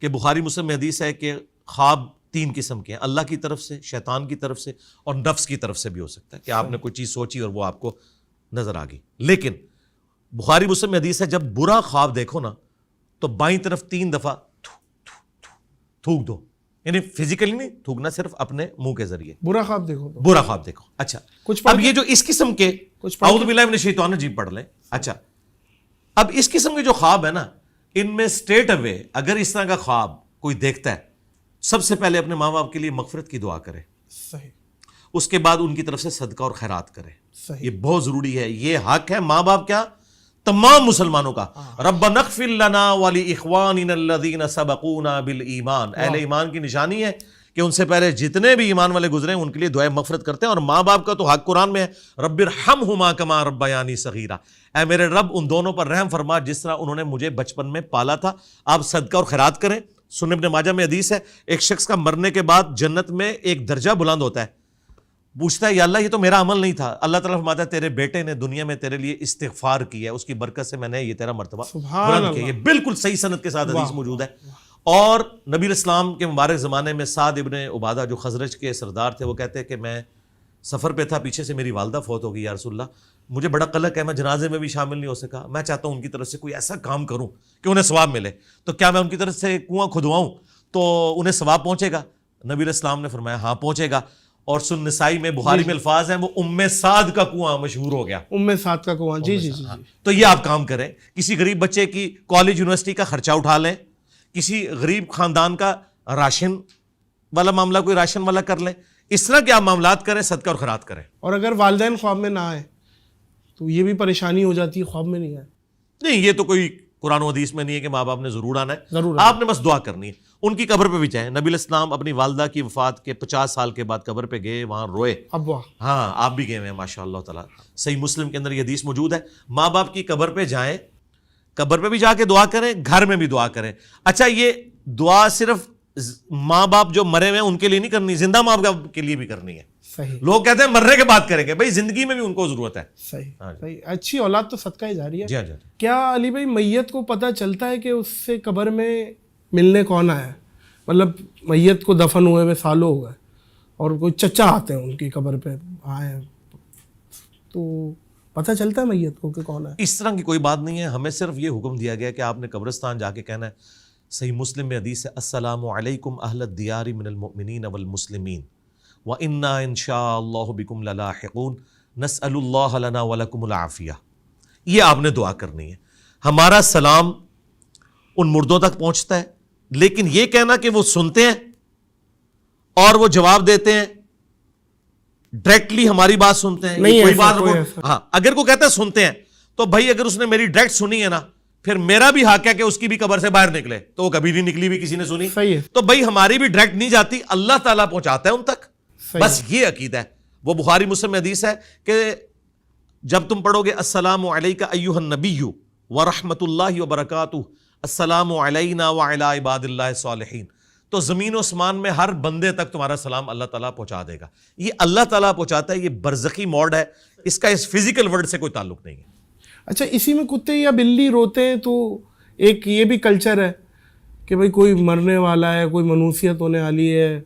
کہ بخاری مسلم میں حدیث ہے کہ خواب 3 قسم کے ہیں، اللہ کی طرف سے، شیطان کی طرف سے اور نفس کی طرف سے بھی ہو سکتا ہے کہ آپ نے کوئی چیز سوچی اور وہ آپ کو نظر آ گئی. لیکن بخاری مسلم میں حدیث ہے جب برا خواب دیکھو نا تو بائیں طرف 3 دفعہ تھوک دو، یعنی فزیکلی نہیں تھوکنا، صرف اپنے منہ کے ذریعے. برا خواب دیکھو تو برا خواب دیکھو. اچھا اب یہ جو اس قسم کے اعوذ باللہ من الشیطان الرجیم پڑھ لیں. اچھا اب اس قسم کے جو خواب ہے نا ان میں اسٹریٹ اوے اگر اس طرح کا خواب کوئی دیکھتا ہے سب سے پہلے اپنے ماں باپ کے لیے مغفرت کی دعا کرے. صحیح. اس کے بعد ان کی طرف سے صدقہ اور خیرات کرے. صحیح. یہ بہت ضروری ہے، یہ حق ہے ماں باپ کیا تمام مسلمانوں کا. ربنا اغفر لنا ولاخواننا الذین سبقونا بالایمان. اہل ایمان کی نشانی ہے کہ ان سے پہلے جتنے بھی ایمان والے گزرے ہیں ان کے لیے دعائے مغفرت کرتے ہیں. اور ماں باپ کا تو حق قرآن میں ہے، رب ارحمہما کما ربیانی صغیرا. اے میرے رب ان دونوں پر رحم فرما جس طرح انہوں نے مجھے بچپن میں پالا تھا. آپ صدقہ اور خیرات کریں. سنن ابن ماجہ میں حدیث ہے ایک شخص کا مرنے کے بعد جنت میں ایک درجہ بلند ہوتا ہے. پوچھتا ہے یا اللہ یہ تو میرا عمل نہیں تھا. اللہ تعالیٰ فرماتا ہے تیرے بیٹے نے دنیا میں تیرے لیے استغفار کیا ہے، اس کی برکت سے میں نے یہ تیرا مرتبہ بلند کیا. یہ بالکل صحیح سند کے ساتھ حدیث موجود ہے. اور نبی الاسلام کے مبارک زمانے میں سعد ابن عبادہ جو خزرج کے سردار تھے وہ کہتے ہیں کہ میں سفر پہ تھا، پیچھے سے میری والدہ فوت ہو گئی یا رسول اللہ، مجھے بڑا قلق ہے، میں جنازے میں بھی شامل نہیں ہو سکا. میں چاہتا ہوں ان کی طرف سے کوئی ایسا کام کروں کہ انہیں ثواب ملے، تو کیا میں ان کی طرف سے کنواں کھدواؤں تو انہیں ثواب پہنچے گا؟ نبی الاسلام نے فرمایا ہاں پہنچے گا. اور سن نسائی میں بخاری میں الفاظ ہیں وہ سعد کا کنواں مشہور ہو گیا. سعد کا کنواں. جی جی جی. تو یہ آپ کام کریں، کسی غریب بچے کی کالج یونیورسٹی کا خرچہ اٹھا لیں، کسی غریب خاندان کا راشن والا معاملہ کوئی راشن والا کر لیں. اس طرح کے آپ معاملات کریں، صدقہ اور خیرات کریں. اور اگر والدین خواب میں نہ آئے تو یہ بھی پریشانی ہو جاتی ہے، خواب میں نہیں آئے. نہیں یہ تو کوئی قرآن و حدیث میں نہیں ہے کہ ماں باپ نے ضرور آنا ہے، آپ نے بس دعا کرنی ہے. ان کی قبر پہ بھی جائیں. نبی الاسلام اپنی والدہ کی وفات کے 50 سال کے بعد قبر پہ گئے، وہاں روئے. ہاں آپ بھی گئے ہوئے ہیں ماشاء اللہ تعالیٰ. صحیح مسلم کے اندر یہ حدیث موجود ہے. ماں باپ کی قبر پہ جائیں، قبر پہ بھی جا کے دعا کریں، گھر میں بھی دعا کریں. اچھا یہ دعا صرف ماں باپ جو مرے ہوئے ہیں ان کے لیے نہیں کرنی، زندہ ماں باپ کے لیے بھی کرنی ہے. صحیح. لوگ کہتے ہیں مرنے کے بعد کریں گے، بھائی زندگی میں بھی ان کو ضرورت ہے. صحیح. اچھی اولاد تو صدقہ ہی جاری ہے. جی جی. کیا علی بھائی میت کو پتہ چلتا ہے کہ اس سے قبر میں ملنے کون آیا ہے؟ مطلب میت کو دفن ہوئے ہوئے سالوں ہو گئے اور کوئی چچا آتے ہیں ان کی قبر پہ آئے ہیں، تو پتہ چلتا ہے میت کو کہ کون ہے؟ اس طرح کی کوئی بات نہیں ہے. ہمیں صرف یہ حکم دیا گیا کہ آپ نے قبرستان جا کے کہنا ہے. صحیح مسلم میں حدیث ہے السلام علیکم اہل الدیار من المؤمنین والمسلمین وَإِنَّا إِن شَاءَ اللَّهُ بِكُمْ لَلَاحِقُونَ نَسْأَلُ اللَّهَ لَنَا وَلَكُمُ الْعَافِيَةَ. یہ آپ نے دعا کرنی ہے. ہمارا سلام ان مردوں تک پہنچتا ہے، لیکن یہ کہنا کہ وہ سنتے ہیں اور وہ جواب دیتے ہیں، ڈائریکٹلی ہماری بات سنتے ہیں، نہیں کوئی بات ایسا. ہاں اگر کوئی کہتا ہے سنتے ہیں تو بھائی اگر اس نے میری ڈائریکٹ سنی ہے نا پھر میرا بھی حق ہے کہ اس کی بھی قبر سے باہر نکلے. تو وہ کبھی نہیں نکلی بھی کسی نے سنی. صحیح ہے. تو بھائی ہماری بھی ڈائریکٹ نہیں جاتی، اللہ تعالیٰ پہنچاتا ہے ان تک. بس یہ عقیدہ ہے. وہ بخاری مسلم میں حدیث ہے کہ جب تم پڑھو گے السلام علیک ایھا النبی ورحمۃ اللہ وبرکاتہ السلام علینا وعلی عباد اللہ الصالحین، تو زمین و آسمان میں ہر بندے تک تمہارا سلام اللہ تعالیٰ پہنچا دے گا. یہ اللہ تعالیٰ پہنچاتا ہے، یہ برزخی موڈ ہے، اس کا اس فزیکل ورلڈ سے کوئی تعلق نہیں ہے. اچھا اسی میں کتے یا بلی روتے ہیں تو ایک یہ بھی کلچر ہے کہ بھئی کوئی مرنے والا ہے، کوئی منوسیت ہونے والی ہے،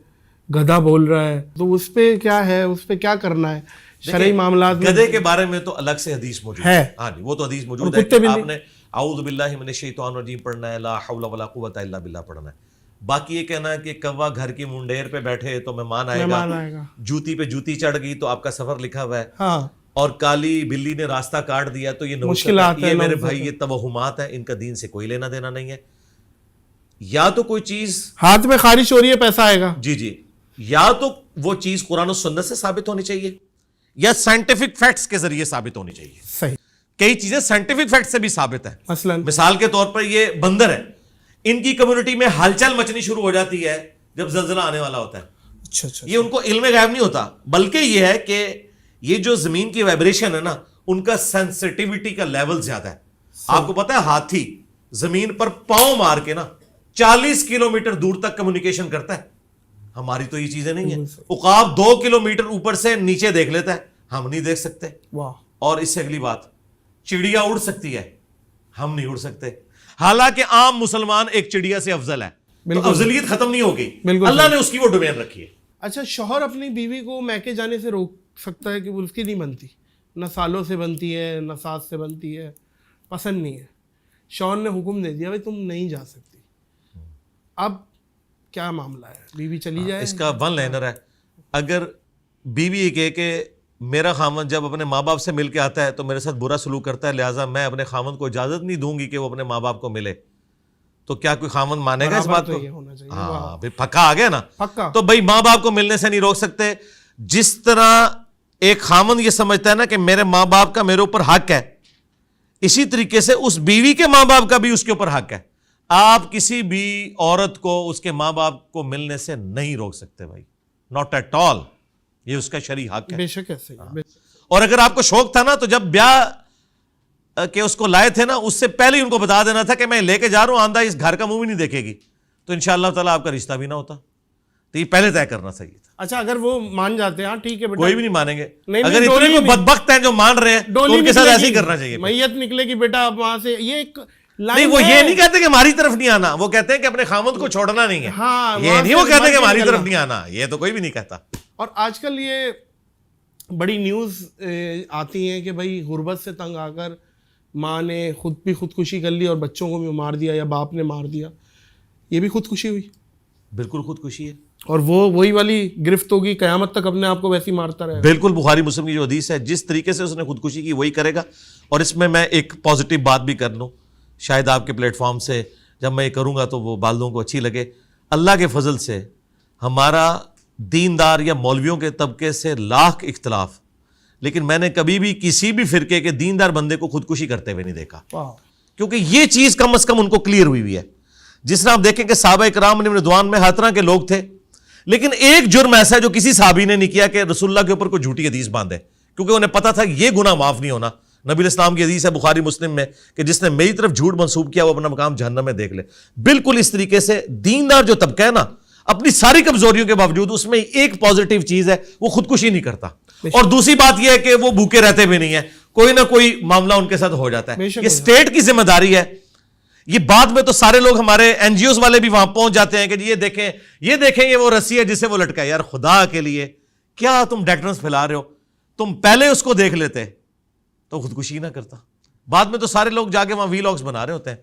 گدھا بول رہا ہے، تو اس پہ کیا ہے، اس پہ کیا کرنا ہے شرعی معاملات میں؟ گدھے کے بارے میں تو الگ سے حدیث موجود ہے. ہاں جی وہ تو حدیث موجود ہے کہ آپ نے اعوذ باللہ من الشیطان الرجیم پڑھنا ہے، لا حول ولا قوۃ الا باللہ پڑھنا ہے. باقی یہ کہنا ہے کہ کوا گھر کی منڈیر پہ بیٹھے تو مہمان آئے گا، جوتی پہ جوتی چڑھ گئی تو آپ کا سفر لکھا ہوا ہے، اور کالی بلی نے راستہ کاٹ دیا تو یہ مشکلات ہے. یہ میرے بھائی یہ توہمات ہیں، ان کا دین سے کوئی لینا دینا نہیں ہے. یا تو کوئی چیز ہاتھ میں خارش ہو رہی ہے پیسہ آئے گا، جی یا تو وہ چیز قرآن و سنت سے ثابت ہونی چاہیے یا سائنٹیفک فیکٹس کے ذریعے ثابت ہونی چاہیے. صحیح. کئی چیزیں سائنٹیفک فیکٹ سے بھی ثابت ہیں. مثال کے طور پر یہ بندر ہے، ان کی کمیونٹی میں ہلچل مچنی شروع ہو جاتی ہے جب زلزلہ آنے والا ہوتا ہے. اچھا یہ ان کو علم غیب نہیں ہوتا، بلکہ یہ ہے کہ یہ جو زمین کی وائبریشن ہے نا ان کا سینسٹیوٹی کا لیول زیادہ ہے. آپ کو پتا ہے ہاتھی زمین پر پاؤں مار کے نا 40 کلومیٹر دور تک کمیونیکیشن کرتا ہے. ہماری تو یہ چیزیں نہیں ہیں. عقاب 2 کلومیٹر اوپر سے نیچے دیکھ لیتا ہے، ہم نہیں دیکھ سکتے. اور اس سے اگلی بات، چڑیا اڑ سکتی ہے، ہم نہیں اڑ سکتے. حالانکہ عام مسلمان ایک چڑیا سے افضل ہے. تو افضلیت ختم نہیں ہوگی, بالکل اللہ نے اس کی وہ ڈومین رکھی ہے. اچھا, شوہر اپنی بیوی کو میکے جانے سے روک سکتا ہے کہ وہ اس کی نہیں بنتی, نہ سالوں سے بنتی ہے نہ ساس سے بنتی ہے, پسند نہیں ہے, شوہر نے حکم دے دیا بھائی تم نہیں جا سکتی, اب کیا معاملہ ہے, بیوی چلی جائے؟ اس کا ون لائنر ہے, اگر بیوی یہ کہے کہ میرا خاوند جب اپنے ماں باپ سے مل کے آتا ہے تو میرے ساتھ برا سلوک کرتا ہے, لہٰذا میں اپنے خاوند کو اجازت نہیں دوں گی کہ وہ اپنے ماں باپ کو ملے, تو کیا کوئی خاوند مانے گا اس بات کو؟ ہاں بھائی پکا آ گیا نا, تو بھائی ماں باپ کو ملنے سے نہیں روک سکتے. جس طرح ایک خاوند یہ سمجھتا ہے نا کہ میرے ماں باپ کا میرے اوپر حق ہے, اسی طریقے سے اس بیوی کے ماں باپ کا بھی اس کے اوپر حق ہے. آپ کسی بھی عورت کو اس کے ماں باپ کو ملنے سے نہیں روک سکتے بھائی, ناٹ ایٹ آل, یہ اس کا شرعی حق ہے. بے شک ایسے. اور اگر آپ کو شوق تھا نا تو جب بیاہ کہ اس کو لائے تھے نا, اس سے پہلے ہی ان کو بتا دینا تھا کہ میں لے کے جا رہا ہوں, آندہ اس گھر کا منہ بھی نہیں دیکھے گی, تو انشاءاللہ تعالیٰ آپ کا رشتہ بھی نہ ہوتا. تو یہ پہلے طے کرنا چاہیے تھا. اچھا, اگر وہ مان جاتے ہیں, ہاں ٹھیک ہے بیٹا, کوئی بھی نہیں مانیں گے. نہیں, اگر اتنے کو بدبخت ہیں جو مان رہے ہیں تو ان کے ساتھ ایسے ہی کرنا چاہیے. میت نکلے گی بیٹا اب وہاں سے, یہ ایک نہیں, وہ یہ نہیں کہتے کہ ہماری طرف نہیں آنا, وہ کہتے ہیں کہ اپنے خامند کو چھوڑنا نہیں ہے. ہاں, یہ نہیں وہ کہتے کہ ہماری طرف نہیں آنا, یہ تو کوئی بھی نہیں کہتا. اور آج کل یہ بڑی نیوز آتی ہیں کہ بھائی غربت سے تنگ آ کر ماں نے خود بھی خودکشی کر لی اور بچوں کو بھی مار دیا, یا باپ نے مار دیا, یہ بھی خودکشی ہوئی. بالکل خودکشی ہے, اور وہی والی گرفت ہوگی, قیامت تک اپنے آپ کو ویسے ہی مارتا رہے. بالکل بخاری مسلم کی جو حدیث ہے, جس طریقے سے اس نے خودکشی کی وہی کرے گا. اور اس میں ایک پازیٹیو بات بھی کر لوں, شاید آپ کے پلیٹ فارم سے جب میں یہ کروں گا تو وہ بالدوں کو اچھی لگے. اللہ کے فضل سے ہمارا دیندار یا مولویوں کے طبقے سے لاکھ اختلاف, لیکن میں نے کبھی بھی کسی بھی فرقے کے دیندار بندے کو خودکشی کرتے ہوئے نہیں دیکھا, کیونکہ یہ چیز کم از کم ان کو کلیئر ہوئی ہے. جس طرح آپ دیکھیں کہ صحابہ کرام نے رضوان میں ہر طرح کے لوگ تھے, لیکن ایک جرم ایسا ہے جو کسی صحابی نے نہیں کیا کہ رسول اللہ کے اوپر کوئی جھوٹی حدیث باندھے, کیونکہ انہیں پتا تھا یہ گناہ معاف نہیں ہونا. نبی الاسلام کی حدیث ہے بخاری مسلم میں کہ جس نے میری طرف جھوٹ منسوب کیا وہ اپنا مقام جہنم میں دیکھ لے. بالکل اس طریقے سے دیندار جو طبقہ ہے نا, اپنی ساری کمزوریوں کے باوجود اس میں ایک پازیٹیو چیز ہے, وہ خودکشی نہیں کرتا. اور دوسری بات یہ ہے کہ وہ بھوکے رہتے بھی نہیں ہیں, کوئی نہ کوئی معاملہ ان کے ساتھ ہو جاتا ہے. یہ اسٹیٹ کی ذمہ داری ہے. یہ بعد میں تو سارے لوگ ہمارے این جی اوز والے بھی وہاں پہنچ جاتے ہیں کہ یہ دیکھیں یہ وہ رسی ہے جسے وہ لٹکا ہے. یار خدا کے لیے کیا تم ڈیٹرنس پھیلا رہے ہو, تم پہلے اس کو دیکھ لیتے تو خودکشی نہ کرتا. بعد میں تو سارے لوگ جا کے وہاں وی لاگز بنا رہے ہوتے ہیں.